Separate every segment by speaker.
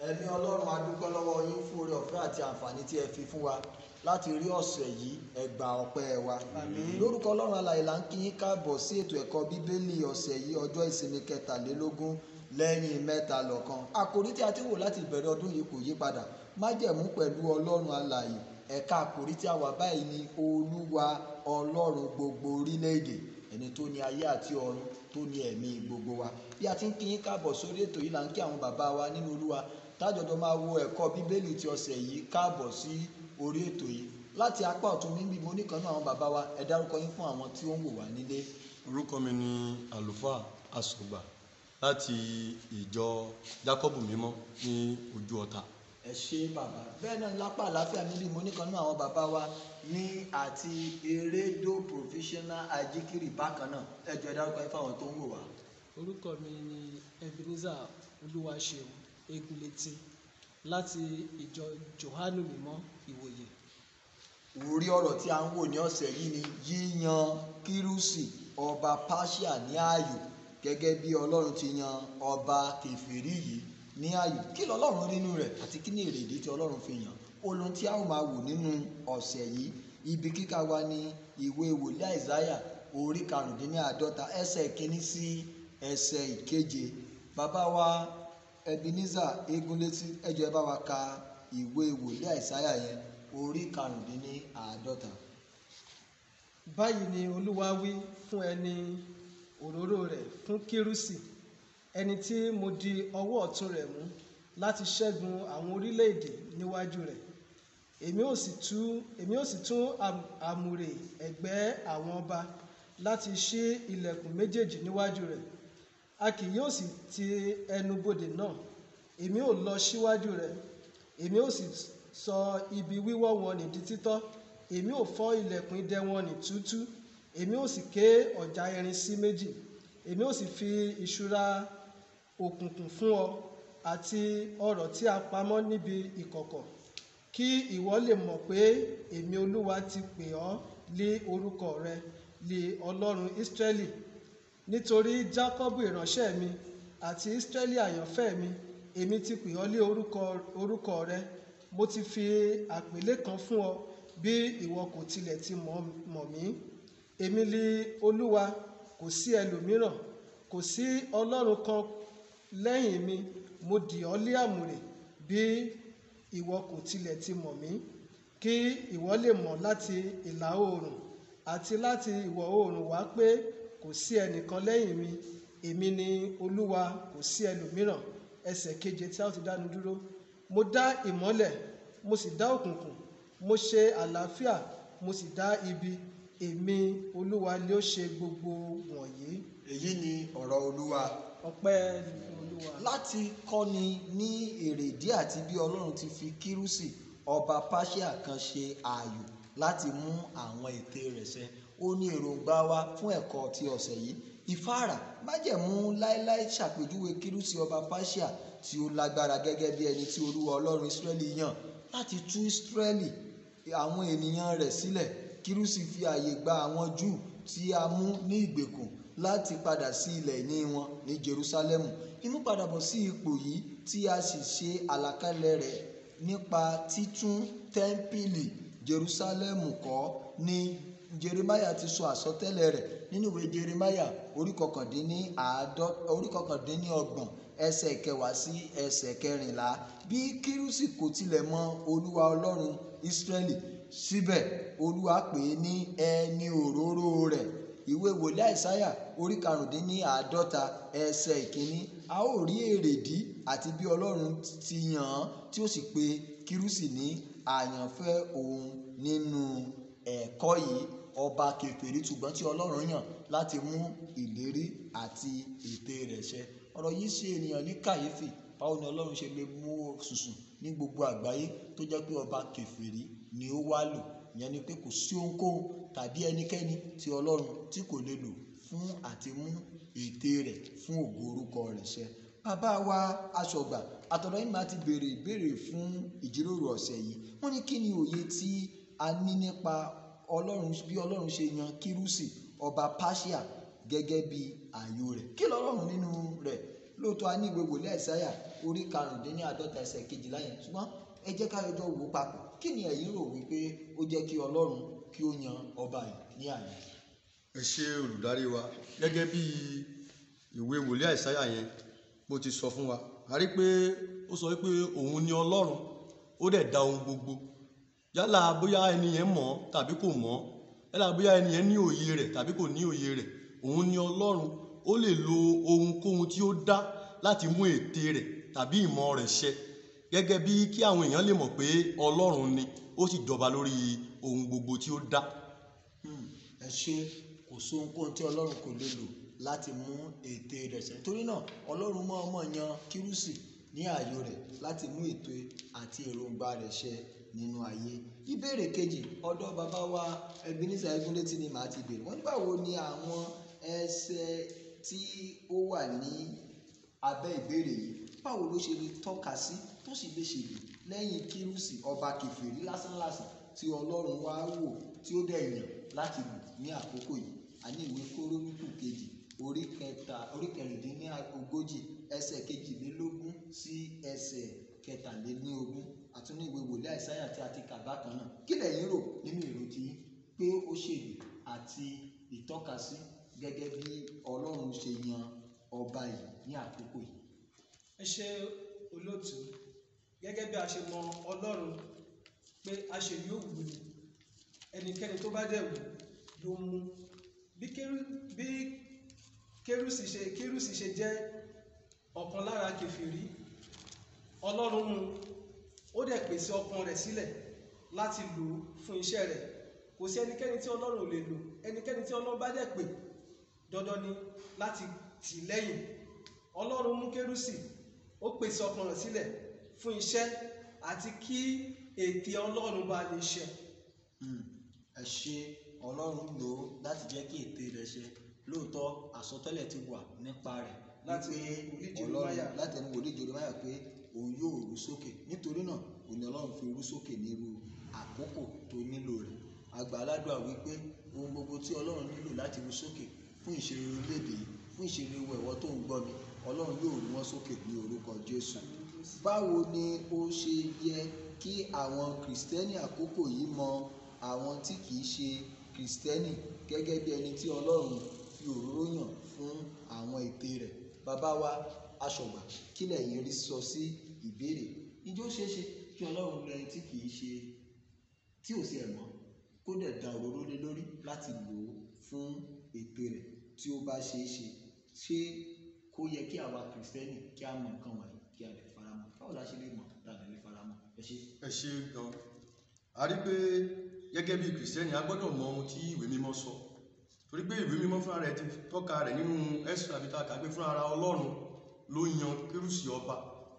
Speaker 1: Ẹ̀mí Ọlọ́run a dúpẹ́ lọ́wọ́ yín fún oore ọ̀fẹ́ àti àǹfààní tí ẹ fi fún wa láti rí ọ̀sẹ̀ yìí ẹ gba ọpẹ́ wa. Lórúkọ Ọlọ́run alààyè là ń kí yín káàbọ̀ sí ètò ẹ̀kọ́ Bíbélì ọ̀sẹ̀ yìí ọjọ́ ìsinmi 23 lẹ́yìn mẹ́ta lọ́kan. Àkòrí tí a ti wò láti ìbẹ̀rẹ̀ ọdún yìí kò yí padà. Májẹ̀mú pẹ̀lú Ọlọ́run alààyè. Ẹ̀ka àkòrí tí a wà báyìí ni Olúwa Ọlọ́run gbogbo orílẹ̀-èdè, ẹni tó ní ayé àti ọ̀run, tó ní ẹ̀mí gbogbo wa. Bí a ti ń kí yín káàbọ̀ sórí ètò yìí là ń kí àwọn bàbá wa nínú Olúwa tájọ̀dọ̀ máa wo ẹ̀kọ́ Bíbélì ti ọ̀sẹ̀ yìí káàbọ̀ sí orí ètò yìí. Láti apá ọ̀tún mi mo ní kan náà àwọn bàbá wa, ẹ dárúkọ yín fún àwọn tí ó ń wò wá nílé.
Speaker 2: Orúkọ mi ni àlùfáà Àsọ̀gbà láti ìjọ Jákọ́bù mímọ́ ní Ojú Ọ̀tà.
Speaker 1: Ẹ ṣé bàbá. Bẹ́ẹ̀ náà lápá àlàáfíà níbí mo ní kan náà àwọn bàbá wa ní àti Erédò Provisional Ajikiri bákan náà. Ẹ jọ̀ọ́ ẹ dárúkọ yín fún àwọn tó ń wò wá.
Speaker 3: Orúkọ mi ni Ebenezer Olúwaṣeun Egunlétí láti ìjọ Jòhánù mímọ́ Ìwòyè.
Speaker 1: Orí ọ̀rọ̀ tí a ń wò ní ọ̀sẹ̀ yìí ni yíyan Kírúsì ọba Páṣíà ní ààyò gẹ́gẹ́ bí Ọlọ́run ti yan ọba kèfèrí yìí ní ààyò. Kí lọ́lọ́run rí nínú rẹ̀ àti kí ni èrèdí tí Ọlọ́run fi yàn? Ohun tí a ó máa wò nínú ọ̀sẹ̀ yìí, ibi kíkà wa ní ìwé wòlíì Àìsáyà orí 45 ẹsẹ̀ 1 sí ẹsẹ̀ 7. Bàbá wa Ebenezer Egunlétí, ẹ jọ̀ọ́ ẹ bá wa ka ìwé wòlíì Àìsáyà yẹn orí 45.
Speaker 3: Báyìí ni Olúwa wí fún ẹni òróró rẹ̀, fún Kírúsì, ẹni tí mo di ọwọ́ ọ̀tún rẹ̀ mú láti ṣẹ́gun àwọn orílẹ̀-èdè níwájú rẹ̀. Èmi ó sì tún àmùrè ẹ̀gbẹ́ àwọn ọba láti ṣí ilẹ̀kùn méjèèjì níwájú rẹ̀. A kì yóò sì ti ẹnubodè náà. Èmi ó lọ síwájú rẹ̀. Èmi ó sì sọ ibi wíwọ́ wọn nì di títọ́. Èmi ó fọ́ ilẹ̀kùn idẹ wọn nì túútúú. Èmi ó sì ké ọ̀já irin sí méjì. Èmi ó sì fi ìṣúra òkùnkùn fún ọ àti ọrọ̀ tí a pamọ́ níbi ìkọ̀kọ̀, kí ìwọ lè mọ̀ pé èmi Olúwa ti pè ọ́ lé orúkọ rẹ, lé Ọlọ́run Ísírẹ́lì. Nítorí Jákọ́bù ìránṣẹ́ mi àti Ísírẹ́lì àyànfẹ́ mi, èmi ti pè ọ́ lé orúkọ rẹ. Mo ti fi àpèlé kan fún ọ bí ìwọ kò tilẹ̀ ti mọ̀ mí. Èmi ni Olúwa, kò sí ẹlòmíràn, kò sí Ọlọ́run kan lẹ́yìn mi. Mo dì ọ́ lé àmùrè bí ìwọ kò tilẹ̀ ti mọ̀ mí, kí ìwọ lè mọ̀ láti ìlà oòrùn àti láti ìwọ̀ oòrùn wá pé kò sí ẹnìkan lẹ́yìn mi. Èmi ni Olúwa, kò sí ẹlòmíràn. Ẹsẹ̀ 7 tí a ó ti dánu dúró. Mo dá ìmọ́lẹ̀, mo sì dá òkùnkùn. Mo ṣe àlàáfíà, mo sì dá ibi. Èmi Olúwa ni ó ṣe gbogbo wọ̀nyí.
Speaker 1: Èyí ni ọ̀rọ̀ Olúwa.
Speaker 3: Ọpẹ́ ni fún Olúwa.
Speaker 1: Láti kọ́ni ní èrèdí àti bí Ọlọ́run ti fi Kírúsì ọba Páṣíà kan ṣe ààyò láti mú àwọn ète rẹ̀ ṣẹ. Ó ní èròǹgbà wa fún ẹ̀kọ́ ti ọ̀sẹ̀ yìí. Ìfáàrà májẹ̀mú láéláé ṣàpèjúwe Kírúsì ọba Páṣíà tí ó lágbára gẹ́gẹ́ bí ẹni tí Olúwa Ọlọ́run Ísírẹ́lì yàn láti tú Ísírẹ́lì àwọn ènìyàn rẹ̀ sílẹ̀. Kírúsì fi ààyè gba àwọn Júù tí a mú ní ìgbèkùn láti padà sí ilẹ̀ ìní wọn ní Jerúsálẹ́mù. Ìmúpadàbọ̀ sí ipò yìí tí a sì ṣe àlàkalẹ̀ rẹ̀ nípa títún tẹ́ḿpìlì Jerúsálẹ́mù kọ́ ní Jeremáyà ti sọ àsọtẹ́lẹ̀ rẹ̀ nínú ìwé Jeremáyà orí 29 ẹsẹ̀ 10 sí ẹsẹ̀ 14. Bí Kírúsì kò tilẹ̀ mọ Olúwa Ọlọ́run Ísírẹ́lì, síbẹ̀ Olúwa pè é ní ẹni òróró rẹ̀. Ìwé wòlíì Àìsáyà orí 45 ẹsẹ̀ 1. A ó rí èrèdí àti bí Ọlọ́run ti yàn án tí ó sì pè Kírúsì ní àyànfẹ́ òun nínú ẹ̀kọ́ yìí. Ọba kèfèrí ṣùgbọ́n tí Ọlọ́run yàn láti mú ìlérí àti ète rẹ̀ ṣẹ. Ọ̀rọ̀ yìí ṣe ènìyàn ní kàyéfì. Báwo ni Ọlọ́run ṣe lè mú òṣùṣù ní gbogbo àgbáyé tó jẹ́ pé ọba kèfèrí ni ó wá lò? Ìyẹn ni pé kò sí ohunkóhun tàbí ẹnikẹ́ni tí Ọlọ́run tí kò lè lò fún àti mú ète rẹ̀ fún ògo orúkọ rẹ̀ ṣẹ. Bàbá wa Àsọ̀gbà, àtọ̀dọ̀ yín máa ti béèrè ìbéèrè fún ìjíròrò ọ̀sẹ̀ yìí. Wọ́n ní kí ni òye tí a ní nípa Ọlọ́run, bí Ọlọ́run ṣe yan Kírúsì ọba Páṣíà gẹ́gẹ́ bí ààyò rẹ̀? Kí lọ́lọ́run nínú rẹ̀ lóòótọ́ a ní ìwé wòlíì Àìsáyà orí 45 ẹsẹ̀ 12 yẹn, ṣùgbọ́n ẹ jẹ́ ká jọ wò ó papọ̀. Kí ni ẹ̀yin rò wípé ó jẹ́ kí Ọlọ́run kí ó yan ọba yìí ní àyè?
Speaker 2: ẹ ṣe olùdarí wa, gẹ́gẹ́ bí ìwé wòlíì Àìsáyà yẹn bó ti sọ fún wa, a rí pé ó sọ pé òun ni Ọlọ́run, ó dẹ̀ dá ohun gbogbo. Yálà bóyá ẹni yẹn mọ̀ tàbí kò mọ̀, yálà bóyá ẹni yẹn ní òye rẹ̀ tàbí kò ní òye rẹ̀, òun ni Ọlọ́run. Ó lè lo ohunkóhun tí ó dá láti mú ète rẹ̀ tàbí ìmọ̀ rẹ̀ ṣẹ, gẹ́gẹ́ bí kí àwọn èèyàn lè mọ̀ pé Ọlọ́run ni ó sì jọba lórí ohun gbogbo tí ó dá.
Speaker 1: Ẹ ṣe, kò sí ohunkóhun tí Ọlọ́run kò lè lò láti mú ète rẹ̀ ṣẹ. Torí náà Ọlọ́run mọ̀ọ́mọ̀ yan Kírúsì ní ààyò rẹ̀ láti mú ètò àti èròǹgbà rẹ̀ ṣẹ nínú ayé. Ìbéèrè kejì ọ̀dọ̀ bàbá wa Ebenezer Egunlétí ni màá ti béèrè. Wọ́n ní báwo ni àwọn ẹsẹ̀ tí ó wà ní abẹ́ ìbéèrè yìí, báwo ló ṣe lè tọ́ka sí tó sì lè ṣèlú lẹ́yìn Kírúsì ọba kèfèrí lásánlàsàn tí Ọlọ́run wá wò tí ó dẹ̀ yàn láti lò ní àkókò yìí. A ní ìwé Kóróníkù kejì orí 16 ẹsẹ̀ 22 sí ẹsẹ̀ 23. Àtún ní ìwé wòlíì Àìsáyà tí a ti kà bákan náà. Kí lẹ̀yin rò nínú èrò tí pé ó ṣèlú àti ìtọ́kasí gẹ́gẹ́ bí Ọlọ́run ṣe yan ọba yìí ní àkókò yìí?
Speaker 3: Ẹ ṣe olóòtú, gẹ́gẹ́ bí a ṣe mọ Ọlọ́run pé a ṣe yóò wù ní ẹnikẹ́ni tó bá dẹ̀ wù ló mú. Bí Kírúsì ṣe jẹ́ ọ̀kan lára kèfèrí, Ọlọ́run mú, ó dẹ̀ pèsè ọkàn rẹ̀ sílẹ̀ láti lò ó fún iṣẹ́ rẹ̀. Kò sí ẹnikẹ́ni tí Ọlọ́run ò lè lò. Ẹnikẹ́ni tí Ọlọ́run bá dẹ̀ pè, dandan ni láti tì lẹ́yìn. Ọlọ́run mú Kírúsì, ó pèsè ọkàn rẹ̀ sílẹ̀ fún iṣẹ́ àti kí ète Ọlọ́run bá lè ṣẹ.
Speaker 1: Ẹ ṣe, Ọlọ́run lò ó láti jẹ́ kí ète rẹ̀ ṣẹ. Lóòótọ́ àsọtẹ́lẹ̀ ti wà nípa rẹ̀ láti ẹnu wòlíì Jeremáyà pé òun yóò rú sókè. Nítorí náà òun ni Ọlọ́run fi rú sókè nírú àkókò tó nílò rẹ̀. Àgbà aládùá wípé ohun gbogbo tí Ọlọ́run nílò láti rú sókè fún ìṣeré orílẹ̀-èdè yìí, fún ìṣeré ẹ̀wọ̀ tó ń gbọ́ mi, Ọlọ́run yóò rú wọn sókè ní orúkọ Jésù. Báwo ni ó ṣe yẹ kí àwọn Kìrìsìtẹ́nì àkókò yìí mọ àwọn tí kìí ṣe Kìrìsìtẹ́nì gẹ́gẹ́ bí ẹni tí Ọlọ́run fi òróró yàn fún àwọn ète rẹ̀? Bàbá wa Aṣọ̀gbà, kí lẹ̀yin rí sọ sí ìbéèrè? Ǹjẹ́ ó ṣeé ṣe kí Ọlọ́run lẹ́yìn tí kìí ṣe tí ò sí ẹ̀ mọ́ kó dẹ̀ da òróró lé lórí láti lò ó fún ète rẹ̀ tí ó bá ṣeé ṣe? Ṣé kó yẹ kí àwa Kìrìsìtẹ́nì kí a mọ nǹkan wọ̀nyí kí a lè faramọ́? Báwo la ṣe lè mọ̀ láti lè faramọ́? Ẹ ṣe
Speaker 2: gan. A rí pé gẹ́gẹ́ bí Kìrìsìtẹ́nì a gbọ́dọ̀ mọ ohun tí ìwé mímọ́ sọ, torí pé ìwé mímọ́ fúnra rẹ̀ ti tọ́ka rẹ̀ nínú Ẹ́sírà àbí tá kà pé fúnra ara Ọlọ́run ló yan Kírúsì ọba,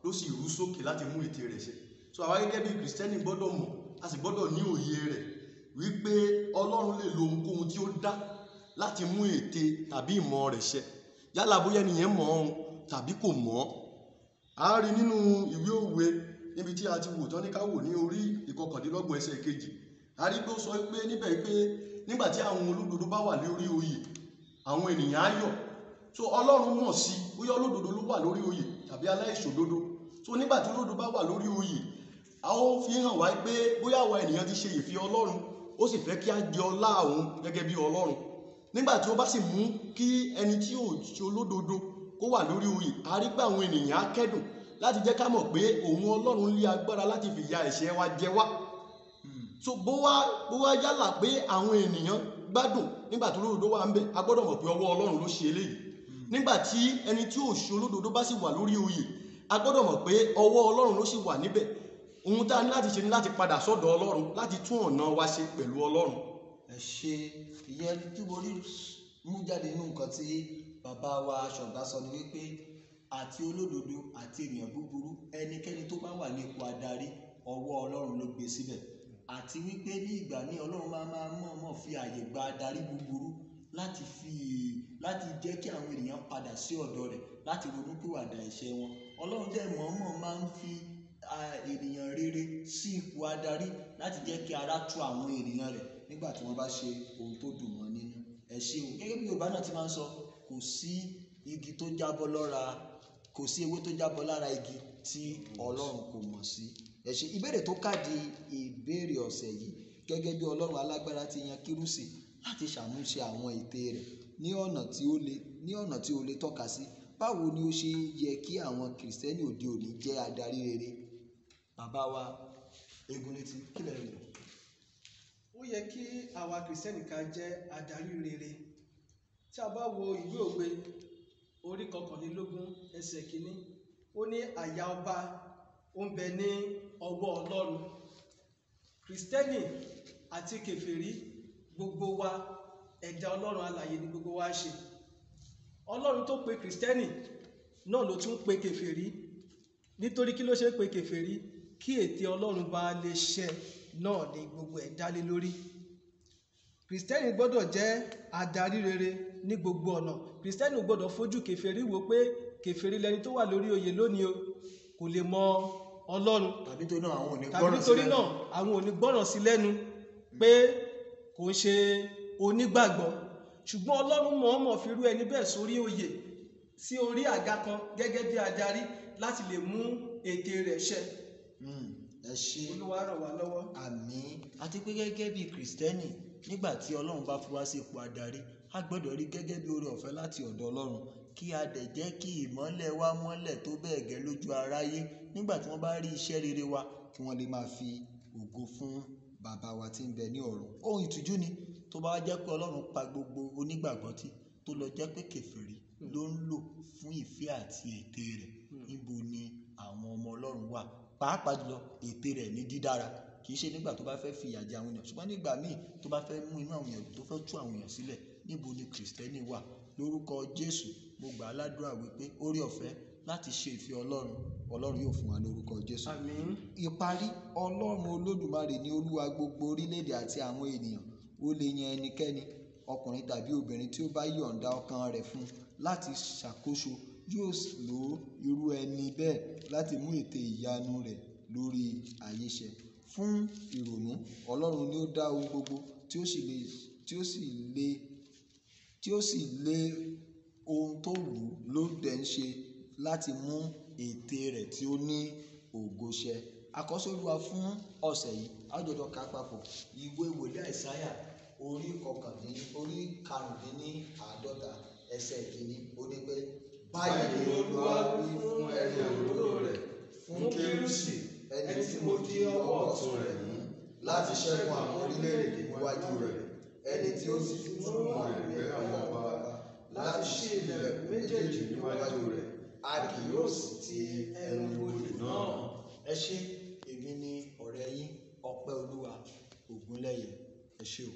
Speaker 2: ló sì rú sókè láti mú ète rẹ̀ ṣẹ. So àwa gẹ́gẹ́ bí Kìrìsìtẹ́nì gbọ́dọ̀ mọ̀, a sì gbọ́dọ̀ ní òye rẹ̀ wípé Ọlọ́run lè lo ohunkóhun tí ó dá láti mú ète tàbí ìmọ̀ rẹ̀ ṣẹ. Yálà bóyá ẹnìyẹn mọ̀ ọ́n tàbí kò mọ̀ ọ́. A rí nínú ìwé Òwe níbi tí a ti wò tán ní ká wò ní orí 29 ẹsẹ̀ 2. A rí pé ó sọ pé níbẹ̀ pé nígbàtí àwọn olódodo bá wà lórí oyè, àwọn ènìyàn á yọ̀. So Ọlọ́run mọ̀ sí bóyá olódodo ló wà lórí oyè tàbí aláìṣòdodo. So nígbàtí olódodo bá wà lórí oyè, a ó fi hàn wá pé bóyá àwọn ènìyàn ti ṣe ìfẹ́ Ọlọ́run, ó sì fẹ́ kí a jẹ ọlá òun gẹ́gẹ́ bí Ọlọ́run. Nígbàtí ó bá sì mú kí ẹni tí ò ṣe olódodo kó wà lórí oyè, a rí pé àwọn ènìyàn á kẹ́dùn láti jẹ́ ká mọ̀ pé òun Ọlọ́run lé agbára láti fìyà ẹ̀ṣẹ̀ wa jẹ wá. So bó wá yálà pé àwọn ènìyàn gbádùn nígbà tó olódodo wà ń bẹ, a gbọ́dọ̀ mọ̀ pé ọwọ́ Ọlọ́run ló ṣe eléyìí. Nígbà tí ẹni tí ò ṣe olódodo bá sì wà lórí oyè, a gbọ́dọ̀ mọ̀ pé ọwọ́ Ọlọ́run ló sì wà níbẹ̀. Ohun tá a ní láti ṣe ni láti padà sọ́dọ̀ Ọlọ́run láti tún ọ̀nà wa ṣe pẹ̀lú Ọlọ́run.
Speaker 1: Ẹ ṣe, ìyẹn tí mo rí mú jáde nínú nǹkan tí bàbá wa Aṣọ̀gbà sọ ni wípé àti olódodo àti ènìyàn búburú, ẹnikẹ́ni tó bá wà ní ipò adarí, ọwọ́ Ọlọ́run ló gbé síbẹ̀. Àti wípé ní ìgbà ní Ọlọ́run máa mọ̀ọ́mọ̀ fi àyè gba adarí búburú láti jẹ́ kí àwọn ènìyàn padà sí ọ̀dọ̀ rẹ̀ láti ronúpìwàdà ẹ̀ṣẹ̀ wọn. Ọlọ́run dẹ̀ mọ̀ọ́mọ̀ máa ń fi ènìyàn rere sí ipò adarí láti jẹ́ kí ara tu àwọn ènìyàn rẹ̀ nígbà tí wọ́n bá ṣe ohun tó dùn wọ́n nínú. Ẹ ṣé o, gẹ́gẹ́ bí Yorùbá náà ti máa ń sọ, kò sí igi tó jábọ́ lọ́ra kò sí ewé tó jábọ́ lára igi tí ọlọ́run kò mọ̀ sí. ẹ ṣé. Ìbéèrè tó kàdí ìbéèrè ọ̀sẹ̀ yìí, gẹ́gẹ́ bí ọlọ́run alágbára ti yan Kírúsì láti ṣàmúṣe àwọn ète rẹ̀ ní ọ̀nà tí ó lè tọ́ka sí, báwo ni ó ṣe yẹ kí àwọn kìrìsìtẹ́nì òde òní jẹ́ adarí rere? Bàbá wa Egunlétí, kí lẹ rò?
Speaker 3: Ó yẹ kí àwa kìrìsìtẹ́nì ká jẹ́ adarí rere. Tí a bá wo ìwé Òwe orí 21 ẹsẹ̀ 1, ó ní àyà ọba ó ń bẹ ní ọwọ́ Ọlọ́run. Kìrìsìtẹ́nì àti kèfèrí gbogbo wa ẹ̀dá Ọlọ́run alààyè ni gbogbo wa ṣe. Ọlọ́run tó pe kìrìsìtẹ́nì náà ló tún pe kèfèrí. Nítorí kí ló ṣe pe kèfèrí? Kí ète Ọlọ́run bá lè ṣẹ náà ni gbogbo ẹ̀ dá lé lórí. Kìrìsìtẹ́nì gbọ́dọ̀ jẹ́ adarí rere ní gbogbo ọ̀nà. Kìrìsìtẹ́nì ò gbọ́dọ̀ fojú kèfèrí wò pé kèfèrí lẹni tó wà lórí oyè lónìí o, kò lè mọ Ọlọ́run. Tàbí nítorí náà àwọn ò ní gbọ́ràn sí lẹ́nu pé kò ń ṣe onígbàgbọ́. Ṣùgbọ́n Ọlọ́run mọ̀ọ́mọ̀ fi rú ẹni bẹ́ẹ̀ sórí oyè, sí orí àga kan gẹ́gẹ́ bí adarí láti lè mú ète rẹ̀ ṣẹ.
Speaker 1: Ẹ ṣé.
Speaker 3: Olúwa ràn wá lọ́wọ́.
Speaker 1: Àmín. Àti pé gẹ́gẹ́ bí kìrìsìtẹ́nì, nígbà tí Ọlọ́run bá fi wá sí ipò adarí, a gbọ́dọ̀ rí gẹ́gẹ́ bí oore ọ̀fẹ́ láti ọ̀dọ̀ Ọlọ́run, kí a dẹ̀ jẹ́ kí ìmọ́lẹ̀ wa mọ́lẹ̀ tó bẹ́ẹ̀ gẹ́ lójú aráyé. Nígbà tí wọ́n bá rí iṣẹ́ rere wa, kí wọ́n lè máa fi ògo fún bàbá wa tí ń bẹ ní ọ̀run. Ohun ìtìjú ni tó bá wá jẹ́ pé Ọlọ́run pa gbogbo onígbàgbọ́ tì, tó lọ jẹ́ pé kèfèrí ló ń lò fún ìfẹ́ àti ète rẹ̀. Níbo ni àwọn ọmọ Ọlọ́run wà? Pàápàá jùlọ ète rẹ̀ ní dídára, kì í ṣe nígbà tó bá fẹ́ fi ìyà jẹ àwọn èèyàn, ṣùgbọ́n nígbà míì tó bá fẹ́ mú inú àwọn èèyàn, tó fẹ́ tú àwọn èèyàn sílẹ̀. Níbo ni kìrìsìtẹ́nì wà? Lórúkọ Jésù, mo gbà á ládùúrà wípé oore ọ̀fẹ́ láti ṣe ìfẹ́ Ọlọ́run yóò fún wa lórúkọ Jésù.
Speaker 3: Àmín.
Speaker 1: Ìparí, Ọlọ́run Olódùmarè ni Olúwa gbogbo orílẹ̀-èdè àti àwọn ènìyàn. Ó lè yan ẹnikẹ́ni, ọkùnrin tàbí obìnrin, tí ó bá yọ̀ǹda ọkàn rẹ̀ fún láti ṣàkóso. Yóò lo irú ẹni bẹ́ẹ̀ láti mú ète ìyanu rẹ̀ lórí ayé ṣẹ. Fún ìrònú, Ọlọ́run ni ó dá ohun gbogbo, tí ó sì lé ohun tó wù ú ló dẹ̀ ń ṣe láti mú ète rẹ̀ tí ó ní ògo ṣẹ. Àkọ́sọ́ Olúwa fún ọ̀sẹ̀ yìí, a ó jọjọ kà papọ̀ ìwé wòlíì Àìsáyà orí 50 ẹsẹ̀ 1. Ó ní pé, báyìí ni Olúwa wí fún ẹni òróró rẹ̀, fún Kírúsì, ẹni tí mo di ọwọ́ ọ̀tún rẹ̀ mú láti ṣẹ́gun àwọn orílẹ̀-èdè níwájú rẹ̀, ẹni tí ó sì túmọ̀ ẹ̀gbẹ́ àwọn ọba láti ṣí ilẹ̀kùn méjèèjì níwájú rẹ̀, a kì yóò sì ti ẹnu bodè náà. Ẹ ṣé. Èmi ni ọ̀rẹ́ yín Ọpẹ́olúwa Ògúnlẹ́yẹ. Ẹ ṣé o.